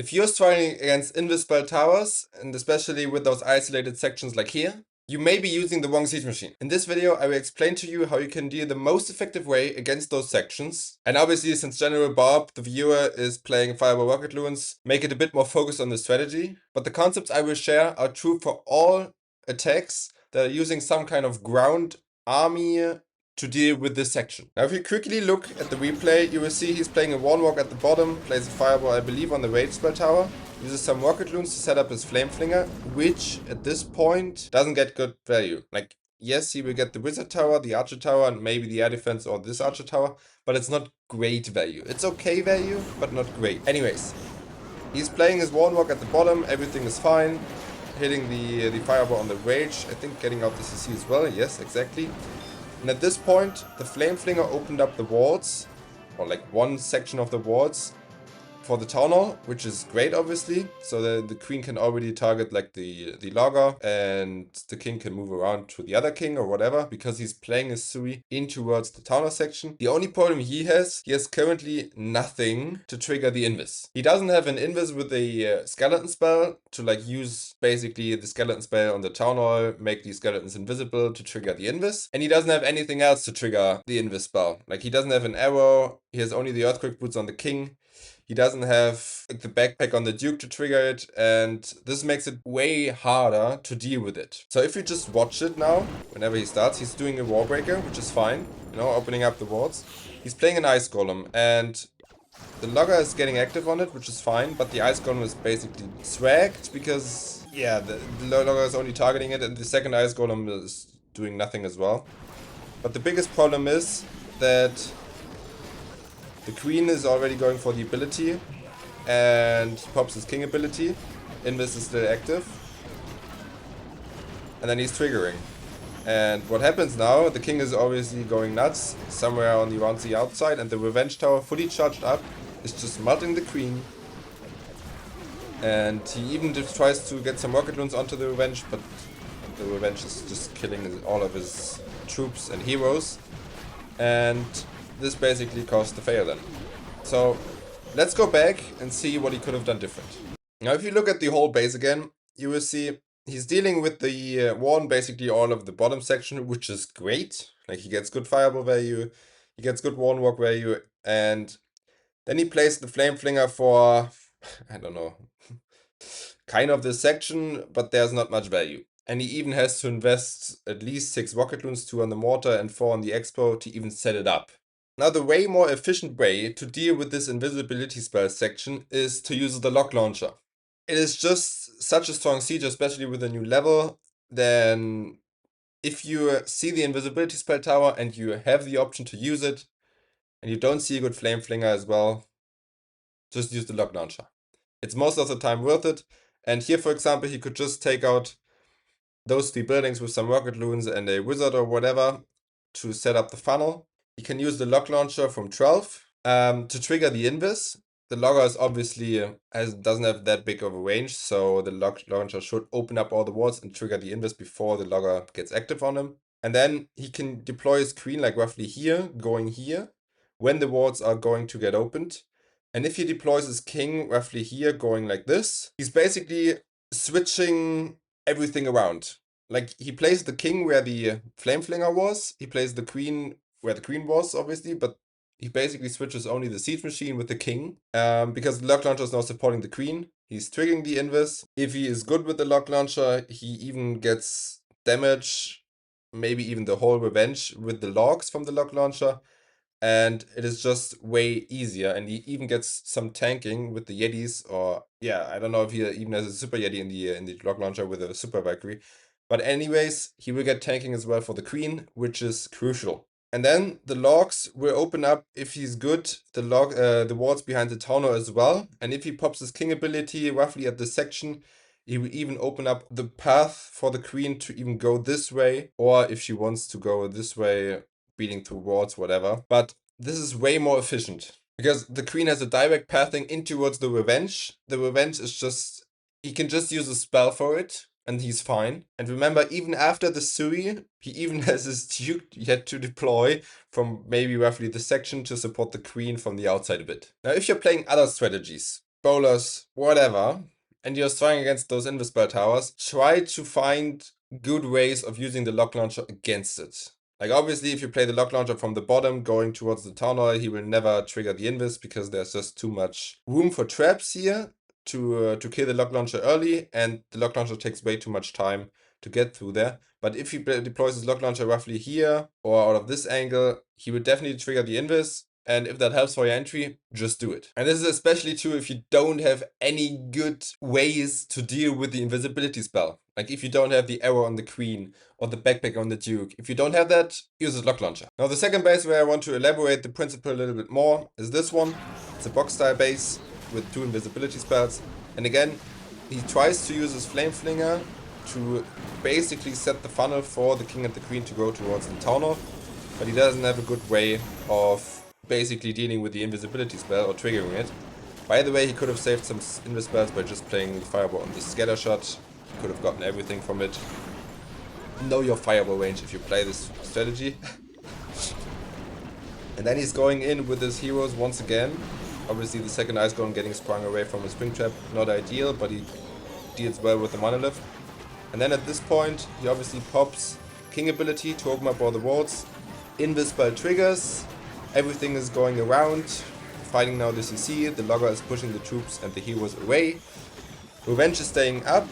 If you're starting against invisible towers, and especially with those isolated sections like here, you may be using the wrong siege machine. In this video, I will explain to you how you can deal the most effective way against those sections. And obviously, since General Bob, the viewer, is playing Fireball Rocket Loons, make it a bit more focused on the strategy. But the concepts I will share are true for all attacks that are using some kind of ground army to deal with this section. Now if you quickly look at the replay, you will see he's playing a Warnwalk at the bottom, plays a Fireball I believe on the Rage Spell Tower, uses some Rocket Loons to set up his Flame Flinger, which at this point doesn't get good value. Like, yes, he will get the Wizard Tower, the Archer Tower, and maybe the Air Defense or this Archer Tower, but it's not great value. It's okay value, but not great. Anyways, he's playing his Warnwalk at the bottom, everything is fine. Hitting the Fireball on the Rage, I think getting out the CC as well, yes, exactly. And at this point, the Flame Flinger opened up the wards, or like one section of the wards, for the Town Hall, which is great obviously. So the Queen can already target like the Logger, and the King can move around to the other King or whatever, because he's playing his Sui in towards the Town Hall section. The only problem he has currently nothing to trigger the Invis. He doesn't have an Invis with the Skeleton spell to like use basically the Skeleton spell on the Town Hall, make these skeletons invisible to trigger the Invis. And he doesn't have anything else to trigger the Invis spell. Like he doesn't have an arrow, he has only the Earthquake Boots on the King. He doesn't have like, the backpack on the Duke to trigger it, and this makes it way harder to deal with it. So if you just watch it now, whenever he starts, he's doing a Warbreaker, which is fine, you know, opening up the wards. He's playing an Ice Golem, and the Logger is getting active on it, which is fine, but the Ice Golem is basically swagged because, yeah, the Logger is only targeting it, and the second Ice Golem is doing nothing as well. But the biggest problem is that the Queen is already going for the ability, and he pops his King ability. Invis is still active. And then he's triggering. And what happens now, the King is obviously going nuts, somewhere on around the outside, and the Revenge Tower, fully charged up, is just melting the Queen. And he even just tries to get some Rocket Loons onto the Revenge, but the Revenge is just killing all of his troops and heroes. And this basically caused the fail then. So let's go back and see what he could have done different. Now if you look at the whole base again, you will see he's dealing with the Warden, basically all of the bottom section, which is great. Like he gets good Fireball value, he gets good Warden Walk value, and then he plays the Flame Flinger for, I don't know, kind of this section, but there's not much value. And he even has to invest at least 6 Rocket Loons, 2 on the Mortar and 4 on the Expo to even set it up. Now the way more efficient way to deal with this invisibility spell section is to use the Lock Launcher. It is just such a strong siege, especially with a new level, then if you see the invisibility spell tower and you have the option to use it, and you don't see a good Flame Flinger as well, just use the Lock Launcher. It's most of the time worth it, and here for example he could just take out those 3 buildings with some Rocket Loons and a Wizard or whatever to set up the funnel. You can use the Lock Launcher from 12 to trigger the Invis. The Logger is obviously doesn't have that big of a range, so the Lock Launcher should open up all the wards and trigger the Invis before the Logger gets active on him. And then he can deploy his Queen like roughly here, going here, when the wards are going to get opened. And if he deploys his King roughly here, going like this, he's basically switching everything around. Like he plays the King where the Flame Flinger was, he plays the Queen where the Queen was, obviously, but he basically switches only the Siege Machine with the King, because the Lock Launcher is now supporting the Queen. He's triggering the Invis. If he is good with the Lock Launcher, he even gets damage, maybe even the whole Revenge with the logs from the Lock Launcher, and it is just way easier. And he even gets some tanking with the Yetis, or yeah, I don't know if he even has a Super Yeti in the Lock Launcher with a Super Valkyrie. But anyways, he will get tanking as well for the Queen, which is crucial. And then the logs will open up, if he's good, the wards behind the Town Hall as well. And if he pops his King ability roughly at this section, he will even open up the path for the Queen to even go this way, or if she wants to go this way, beating through wards, whatever. But this is way more efficient, because the Queen has a direct pathing in towards the Revenge. The Revenge is just, he can just use a spell for it, and he's fine. And remember, even after the Sui, he even has his Duke yet to deploy from maybe roughly the section to support the Queen from the outside a bit. Now, if you're playing other strategies, bowlers, whatever, and you're trying against those Invisible towers, try to find good ways of using the lock launcher against it. Like, obviously, if you play the lock launcher from the bottom going towards the town hall, he will never trigger the invis because there's just too much room for traps here to kill the lock launcher early, and the lock launcher takes way too much time to get through there. But if he deploys his lock launcher roughly here or out of this angle, he would definitely trigger the invis. And if that helps for your entry, just do it. And this is especially true if you don't have any good ways to deal with the invisibility spell. Like if you don't have the arrow on the queen or the backpack on the duke. If you don't have that, use a lock launcher. Now the second base where I want to elaborate the principle a little bit more is this one. It's a box style base with 2 invisibility spells. And again, he tries to use his flame flinger to basically set the funnel for the king and the queen to go towards the town hall. But he doesn't have a good way of basically dealing with the invisibility spell or triggering it. By the way, he could have saved some invis spells by just playing the fireball on the scatter shot. He could have gotten everything from it. Know your fireball range if you play this strategy. And then he's going in with his heroes once again. Obviously the second ice golem getting sprung away from a spring trap, not ideal, but he deals well with the monolith. And then at this point, he obviously pops king ability to open up all the wards. Invis spell triggers. Everything is going around, fighting now the CC, the logger is pushing the troops and the heroes away. Revenge is staying up,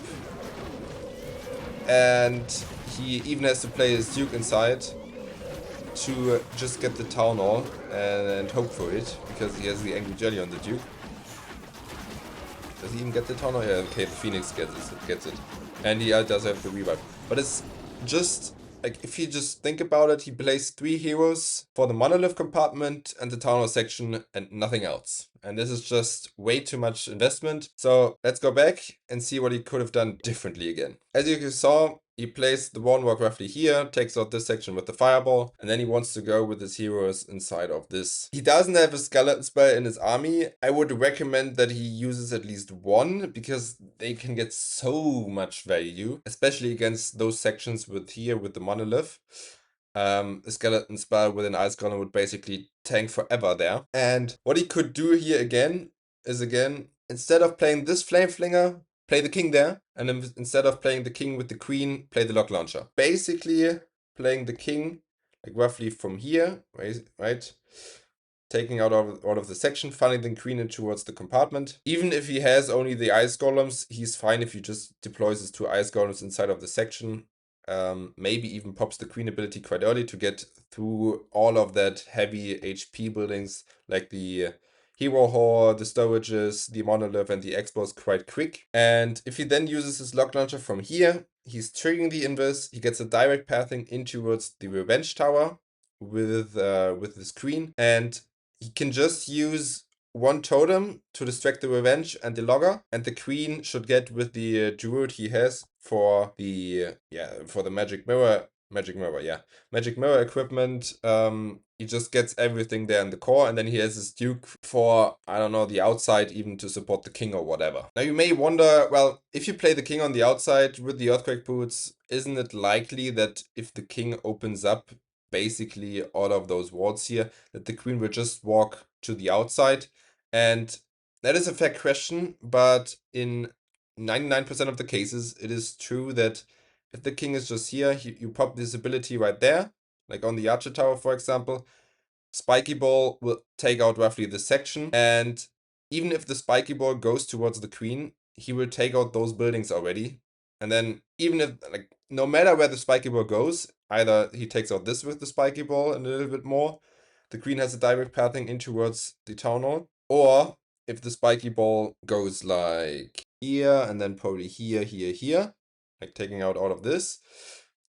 and he even has to play his duke inside to just get the town hall and hope for it, because he has the angry jelly on the duke. Does he even get the town hall? Yeah, okay, the phoenix gets it. And he does have the revive. But it's just... like, if you just think about it, he plays 3 heroes for the monolith compartment and the town hall section and nothing else. And this is just way too much investment. So let's go back and see what he could have done differently again. As you saw, he plays the one walk roughly here, takes out this section with the fireball, and then he wants to go with his heroes inside of this. He doesn't have a skeleton spell in his army. I would recommend that he uses at least one, because they can get so much value, especially against those sections with the monolith. A skeleton spell with an ice golem would basically tank forever there. And what he could do here again is, instead of playing this flame flinger, play the king there, and then instead of playing the king with the queen, play the lock launcher. Basically playing the king like roughly from here, right? Taking out all of the section, funneling the queen in towards the compartment. Even if he has only the ice golems, he's fine if he just deploys his 2 ice golems inside of the section. Maybe even pops the queen ability quite early to get through all of that heavy HP buildings like the hero hall, the storages, the monolith, and the expos quite quick. And if he then uses his lock launcher from here, he's triggering the invis. He gets a direct pathing in towards the revenge tower with the screen, and he can just use 1 totem to distract the revenge and the logger, and the queen should get with the druid he has for the magic mirror equipment. He just gets everything there in the core, and then he has his duke for, I don't know, the outside, even to support the king or whatever. Now you may wonder, well, if you play the king on the outside with the earthquake boots, isn't it likely that if the king opens up basically all of those wards here, that the queen will just walk to the outside? And that is a fair question, but in 99% of the cases, it is true that if the king is just here, you pop this ability right there, like on the archer tower, for example. Spiky ball will take out roughly this section, and even if the spiky ball goes towards the queen, he will take out those buildings already. And then even if, like, no matter where the spiky ball goes, either he takes out this with the spiky ball and a little bit more, the queen has a direct pathing in towards the town hall, or if the spiky ball goes like here and then probably here, like taking out all of this,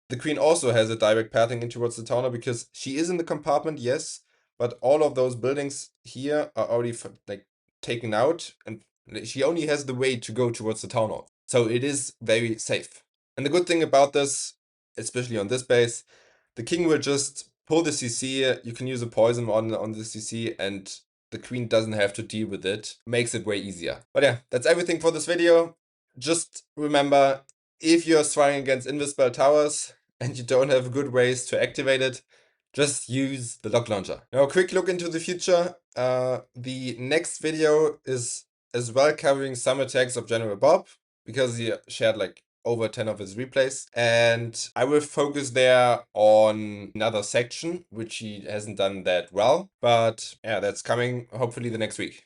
the queen also has a direct pathing in towards the town hall because she is in the compartment, yes, but all of those buildings here are already like taken out, and she only has the way to go towards the town hall. So it is very safe. And the good thing about this, especially on this base, the king will just pull the CC. You can use a poison on the CC, and the queen doesn't have to deal with it. Makes it way easier. But yeah, that's everything for this video. Just remember, if you're trying against invisible towers and you don't have good ways to activate it, just use the lock launcher. Now, a quick look into the future. The next video is as well covering some attacks of General Bob, because he shared like over 10 of his replays. And I will focus there on another section, which he hasn't done that well. But yeah, that's coming hopefully the next week.